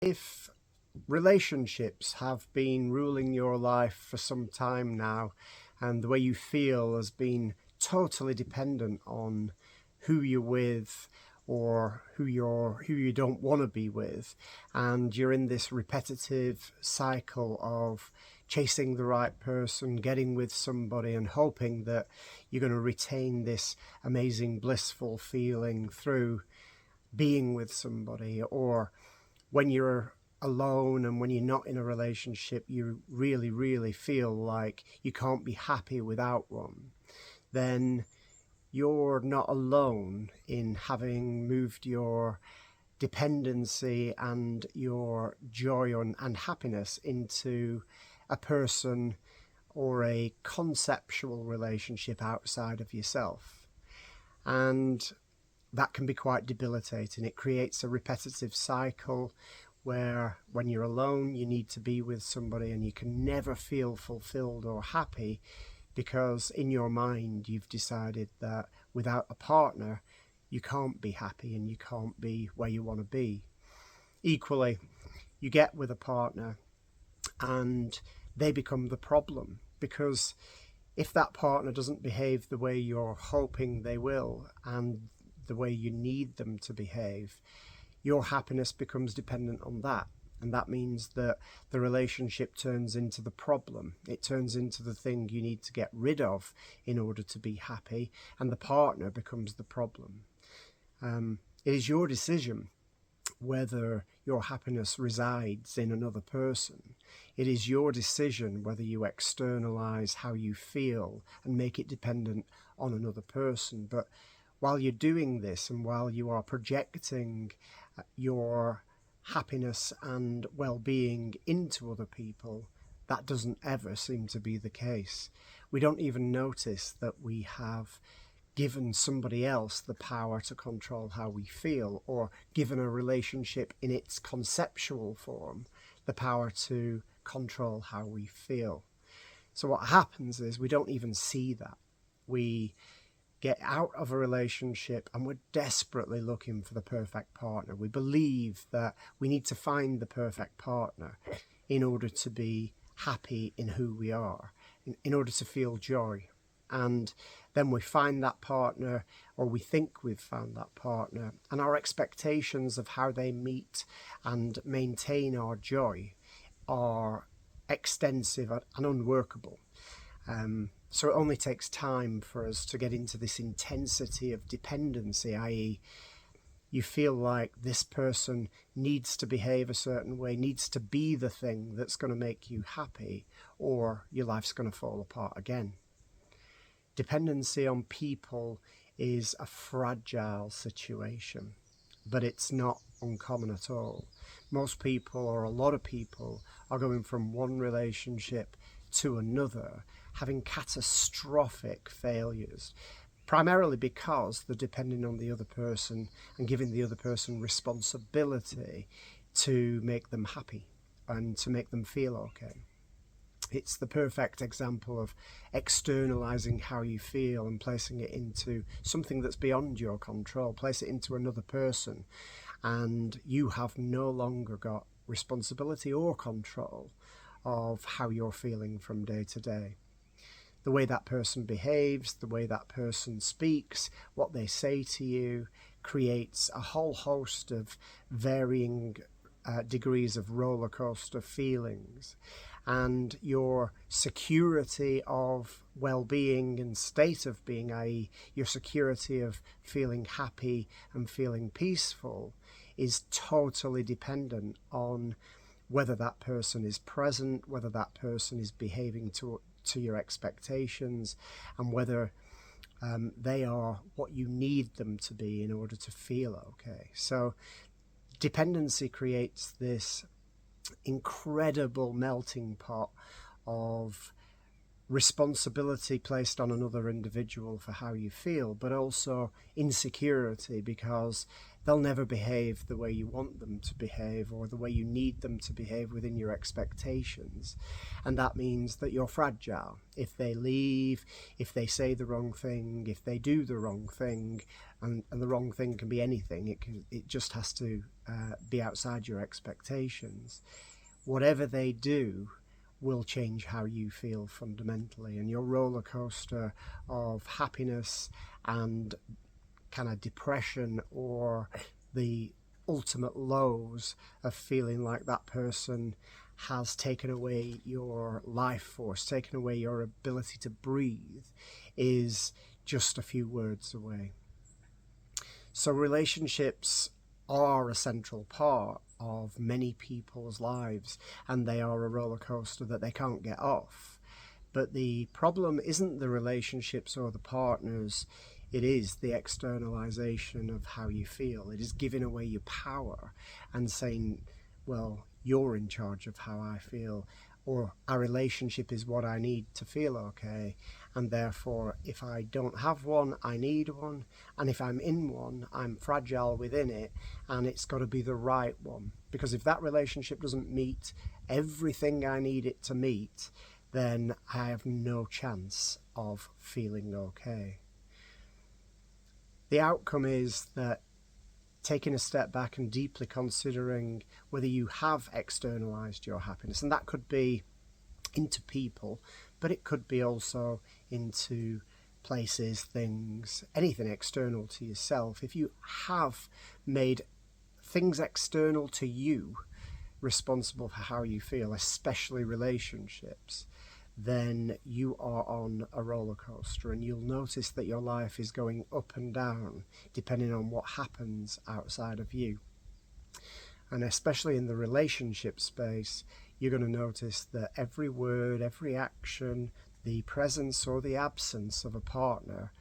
If relationships have been ruling your life for some time now, and the way you feel has been totally dependent on who you're with or who you don't want to be with, and you're in this repetitive cycle of chasing the right person, getting with somebody and hoping that you're going to retain this amazing blissful feeling through being with somebody, or when you're alone and when you're not in a relationship, you really, really feel like you can't be happy without one, then you're not alone in having moved your dependency and your joy and happiness into a person or a conceptual relationship outside of yourself. And that can be quite debilitating. It creates a repetitive cycle where when you're alone, you need to be with somebody and you can never feel fulfilled or happy because in your mind you've decided that without a partner, you can't be happy and you can't be where you want to be. Equally, you get with a partner and they become the problem because if that partner doesn't behave the way you're hoping they will and the way you need them to behave, your happiness becomes dependent on that. And that means that the relationship turns into the problem. It turns into the thing you need to get rid of in order to be happy, and the partner becomes the problem. It is your decision whether your happiness resides in another person. It is your decision whether you externalize how you feel and make it dependent on another person. But while you're doing this and while you are projecting your happiness and well-being into other people, that doesn't ever seem to be the case. We don't even notice that we have given somebody else the power to control how we feel, or given a relationship in its conceptual form the power to control how we feel. So what happens is we don't even see that. We get out of a relationship and we're desperately looking for the perfect partner. We believe that we need to find the perfect partner in order to be happy in who we are, in order to feel joy. And then we find that partner, or we think we've found that partner, and our expectations of how they meet and maintain our joy are extensive and unworkable. So it only takes time for us to get into this intensity of dependency, i.e., you feel like this person needs to behave a certain way, needs to be the thing that's going to make you happy, or your life's going to fall apart again. Dependency on people is a fragile situation, but it's not uncommon at all. Most people, or a lot of people, are going from one relationship to another, having catastrophic failures, primarily because they're depending on the other person and giving the other person responsibility to make them happy and to make them feel okay. It's the perfect example of externalizing how you feel and placing it into something that's beyond your control. Place it into another person, and you have no longer got responsibility or control of how you're feeling from day to day. The way that person behaves, the way that person speaks, what they say to you creates a whole host of varying degrees of roller coaster feelings, and your security of well-being and state of being, i.e. your security of feeling happy and feeling peaceful, is totally dependent on whether that person is present, whether that person is behaving to your expectations, and whether they are what you need them to be in order to feel okay. So dependency creates this incredible melting pot of responsibility placed on another individual for how you feel, but also insecurity, because they'll never behave the way you want them to behave or the way you need them to behave within your expectations. And that means that you're fragile. If they leave, if they say the wrong thing, if they do the wrong thing, and the wrong thing can be anything, it just has to be outside your expectations. Whatever they do will change how you feel fundamentally, and your roller coaster of happiness and kind of depression, or the ultimate lows of feeling like that person has taken away your life force, taken away your ability to breathe, is just a few words away. So relationships are a central part of many people's lives, and they are a roller coaster that they can't get off. But the problem isn't the relationships or the partners, it is the externalization of how you feel. It is giving away your power and saying, well, you're in charge of how I feel, or our relationship is what I need to feel okay, and therefore if I don't have one, I need one, and if I'm in one, I'm fragile within it, and it's got to be the right one. Because if that relationship doesn't meet everything I need it to meet, then I have no chance of feeling okay. The outcome is that taking a step back and deeply considering whether you have externalized your happiness, and that could be into people, but it could be also into places, things, anything external to yourself. If you have made things external to you responsible for how you feel, especially relationships, then you are on a roller coaster, and you'll notice that your life is going up and down depending on what happens outside of you. And especially in the relationship space, you're going to notice that every word, every action, the presence or the absence of a partner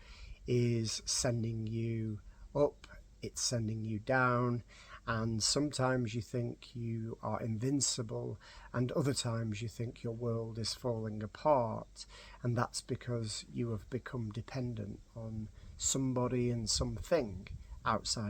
is sending you up, it's sending you down, and sometimes you think you are invincible, and other times you think your world is falling apart, and that's because you have become dependent on somebody and something outside